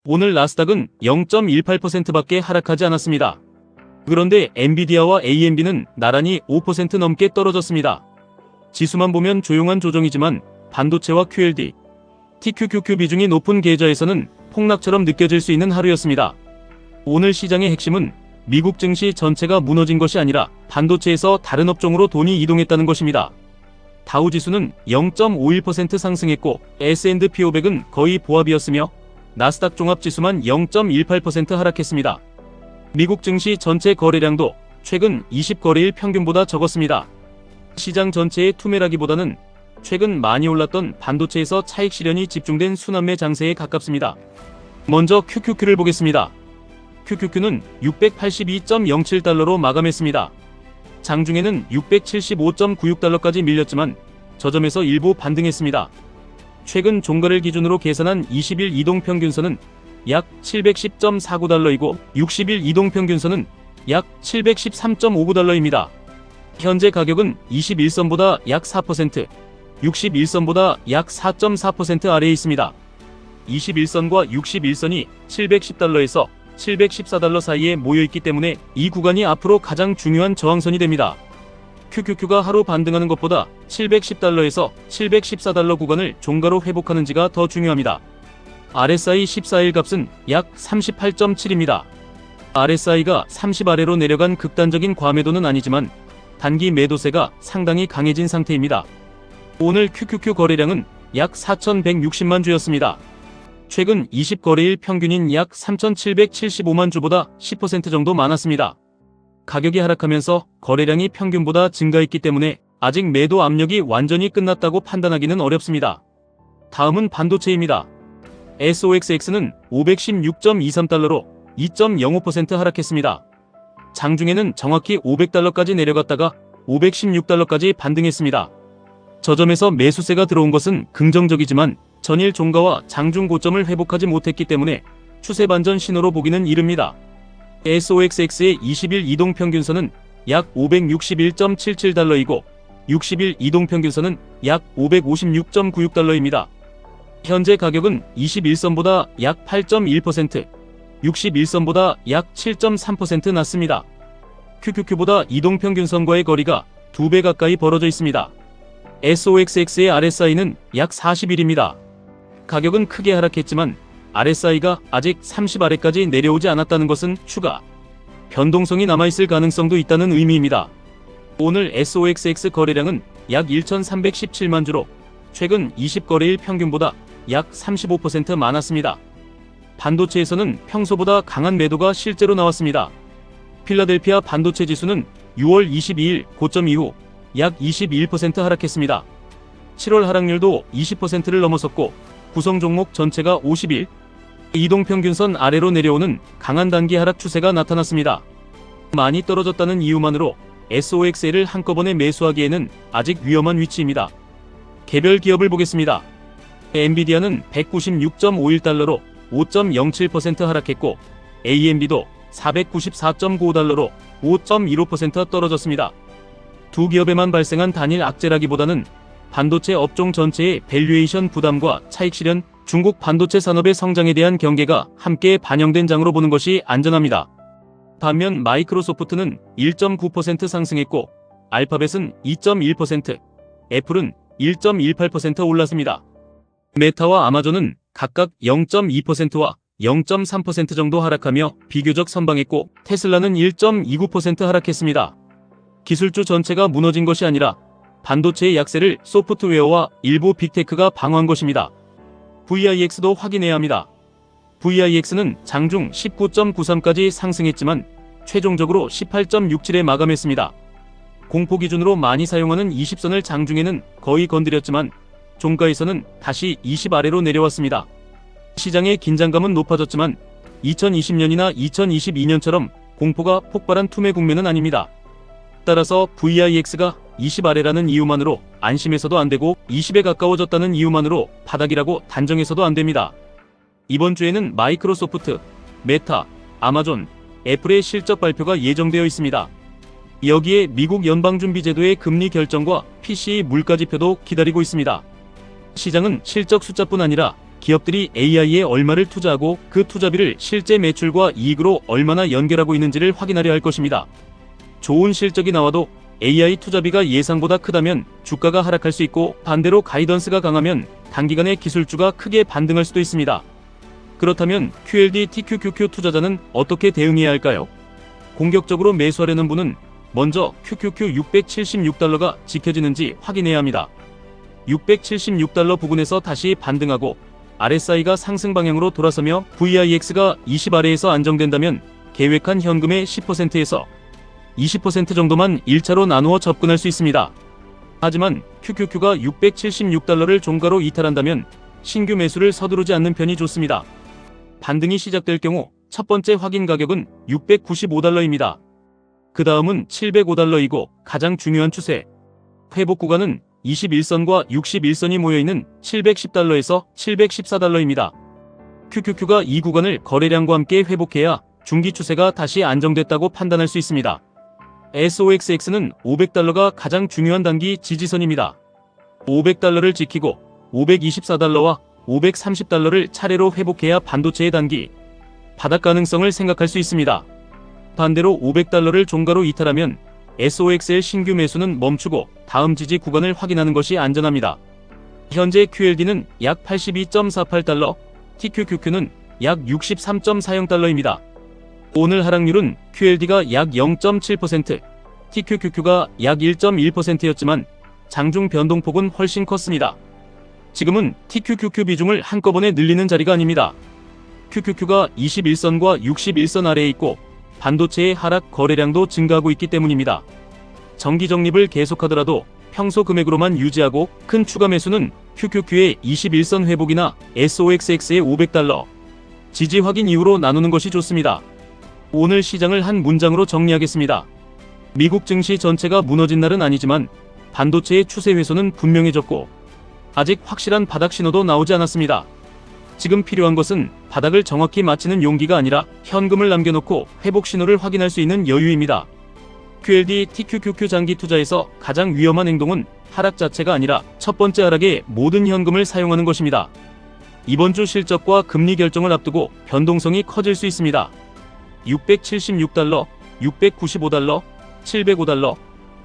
오늘 나스닥은 0.18%밖에 하락하지 않았습니다. 그런데 엔비디아와 AMD는 나란히 5% 넘게 떨어졌습니다. 지수만 보면 조용한 조정이지만 반도체와 QLD, TQQQ 비중이 높은 계좌에서는 폭락처럼 느껴질 수 있는 하루였습니다. 오늘 시장의 핵심은 미국 증시 전체가 무너진 것이 아니라 반도체에서 다른 업종으로 돈이 이동했다는 것입니다. 다우지수는 0.51% 상승했고 S&P 500은 거의 보합이었으며 나스닥 종합지수만 0.18% 하락했습니다. 미국 증시 전체 거래량도 최근 20거래일 평균보다 적었습니다. 시장 전체의 투매라기보다는 최근 많이 올랐던 반도체에서 차익 실현이 집중된 순환매 장세에 가깝습니다. 먼저 QQQ를 보겠습니다. QQQ는 682.07달러로 마감했습니다. 장중에는 675.96달러까지 밀렸지만 저점에서 일부 반등했습니다. 최근 종가를 기준으로 계산한 20일 이동평균선은 약 710.49달러이고 60일 이동평균선은 약 713.59달러입니다. 현재 가격은 21선보다 약 4%, 61선보다 약 4.4% 아래에 있습니다. 21선과 61선이 710달러에서 714달러 사이에 모여있기 때문에 이 구간이 앞으로 가장 중요한 저항선이 됩니다. QQQ가 하루 반등하는 것보다 710달러에서 714달러 구간을 종가로 회복하는지가 더 중요합니다. RSI 14일 값은 약 38.7입니다. RSI가 30 아래로 내려간 극단적인 과매도는 아니지만 단기 매도세가 상당히 강해진 상태입니다. 오늘 QQQ 거래량은 약 4,160만 주였습니다. 최근 20거래일 평균인 약 3,775만 주보다 10% 정도 많았습니다. 가격이 하락하면서 거래량이 평균보다 증가했기 때문에 아직 매도 압력이 완전히 끝났다고 판단하기는 어렵습니다. 다음은 반도체입니다. SOXX는 516.23달러로 2.05% 하락했습니다. 장중에는 정확히 500달러까지 내려갔다가 516달러까지 반등했습니다. 저점에서 매수세가 들어온 것은 긍정적이지만 전일 종가와 장중 고점을 회복하지 못했기 때문에 추세 반전 신호로 보기는 이릅니다. SOXX의 20일 이동평균선은 약 561.77달러이고 60일 이동평균선은 약 556.96달러입니다. 현재 가격은 21선보다 약 8.1%, 61선보다 약 7.3% 낮습니다. QQQ보다 이동평균선과의 거리가 2배 가까이 벌어져 있습니다. SOXX의 RSI는 약 40일입니다. 가격은 크게 하락했지만 RSI가 아직 30 아래까지 내려오지 않았다는 것은 추가 변동성이 남아있을 가능성도 있다는 의미입니다. 오늘 SOXX 거래량은 약 1,317만 주로 최근 20거래일 평균보다 약 35% 많았습니다. 반도체에서는 평소보다 강한 매도가 실제로 나왔습니다. 필라델피아 반도체 지수는 6월 22일 고점 이후 약 21% 하락했습니다. 7월 하락률도 20%를 넘어섰고 구성 종목 전체가 50일 이동평균선 아래로 내려오는 강한 단기 하락 추세가 나타났습니다. 많이 떨어졌다는 이유만으로 SOXL을 한꺼번에 매수하기에는 아직 위험한 위치입니다. 개별 기업을 보겠습니다. 엔비디아는 196.51달러로 5.07% 하락했고 AMD도 494.95달러로 5.15% 떨어졌습니다. 두 기업에만 발생한 단일 악재라기보다는 반도체 업종 전체의 밸류에이션 부담과 차익 실현, 중국 반도체 산업의 성장에 대한 경계가 함께 반영된 장으로 보는 것이 안전합니다. 반면 마이크로소프트는 1.9% 상승했고 알파벳은 2.1%, 애플은 1.18% 올랐습니다. 메타와 아마존은 각각 0.2%와 0.3% 정도 하락하며 비교적 선방했고 테슬라는 1.29% 하락했습니다. 기술주 전체가 무너진 것이 아니라 반도체의 약세를 소프트웨어와 일부 빅테크가 방어한 것입니다. VIX도 확인해야 합니다. VIX는 장중 19.93까지 상승했지만 최종적으로 18.67에 마감했습니다. 공포 기준으로 많이 사용하는 20선을 장중에는 거의 건드렸지만 종가에서는 다시 20 아래로 내려왔습니다. 시장의 긴장감은 높아졌지만 2020년이나 2022년처럼 공포가 폭발한 투매 국면은 아닙니다. 따라서 VIX가 20 아래라는 이유만으로 안심해서도 안되고 20에 가까워졌다는 이유만으로 바닥이라고 단정해서도 안됩니다. 이번 주에는 마이크로소프트, 메타, 아마존, 애플의 실적 발표가 예정되어 있습니다. 여기에 미국 연방준비제도의 금리 결정과 PCE 물가지표도 기다리고 있습니다. 시장은 실적 숫자뿐 아니라 기업들이 AI에 얼마를 투자하고 그 투자비를 실제 매출과 이익으로 얼마나 연결하고 있는지를 확인하려 할 것입니다. 좋은 실적이 나와도 AI 투자비가 예상보다 크다면 주가가 하락할 수 있고, 반대로 가이던스가 강하면 단기간에 기술주가 크게 반등할 수도 있습니다. 그렇다면 QLD TQQQ 투자자는 어떻게 대응해야 할까요? 공격적으로 매수하려는 분은 먼저 QQQ 676달러가 지켜지는지 확인해야 합니다. 676달러 부근에서 다시 반등하고 RSI가 상승 방향으로 돌아서며 VIX가 20 아래에서 안정된다면 계획한 현금의 10%에서 20% 정도만 1차로 나누어 접근할 수 있습니다. 하지만 QQQ가 676달러를 종가로 이탈한다면 신규 매수를 서두르지 않는 편이 좋습니다. 반등이 시작될 경우 첫 번째 확인 가격은 695달러입니다. 그 다음은 705달러이고 가장 중요한 추세 회복 구간은 21선과 61선이 모여있는 710달러에서 714달러입니다. QQQ가 이 구간을 거래량과 함께 회복해야 중기 추세가 다시 안정됐다고 판단할 수 있습니다. SOXX는 500달러가 가장 중요한 단기 지지선입니다. 500달러를 지키고 524달러와 530달러를 차례로 회복해야 반도체의 단기 바닥 가능성을 생각할 수 있습니다. 반대로 500달러를 종가로 이탈하면 SOXL 신규 매수는 멈추고 다음 지지 구간을 확인하는 것이 안전합니다. 현재 QLD는 약 82.48달러, TQQQ는 약 63.40달러입니다. 오늘 하락률은 QLD가 약 0.7%, TQQQ가 약 1.1%였지만 장중 변동폭은 훨씬 컸습니다. 지금은 TQQQ 비중을 한꺼번에 늘리는 자리가 아닙니다. QQQ가 21선과 61선 아래에 있고 반도체의 하락 거래량도 증가하고 있기 때문입니다. 정기 적립을 계속하더라도 평소 금액으로만 유지하고 큰 추가 매수는 QQQ의 21선 회복이나 SOXX의 500달러 지지 확인 이후로 나누는 것이 좋습니다. 오늘 시장을 한 문장으로 정리하겠습니다. 미국 증시 전체가 무너진 날은 아니지만 반도체의 추세 훼손은 분명해졌고 아직 확실한 바닥 신호도 나오지 않았습니다. 지금 필요한 것은 바닥을 정확히 맞히는 용기가 아니라 현금을 남겨놓고 회복 신호를 확인할 수 있는 여유입니다. QLD TQQQ 장기 투자에서 가장 위험한 행동은 하락 자체가 아니라 첫 번째 하락에 모든 현금을 사용하는 것입니다. 이번 주 실적과 금리 결정을 앞두고 변동성이 커질 수 있습니다. 676달러, 695달러, 705달러,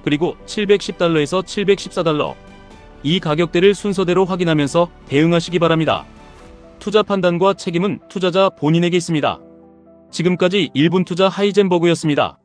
그리고 710달러에서 714달러. 이 가격대를 순서대로 확인하면서 대응하시기 바랍니다. 투자 판단과 책임은 투자자 본인에게 있습니다. 지금까지 1분 투자 하이젠버그였습니다.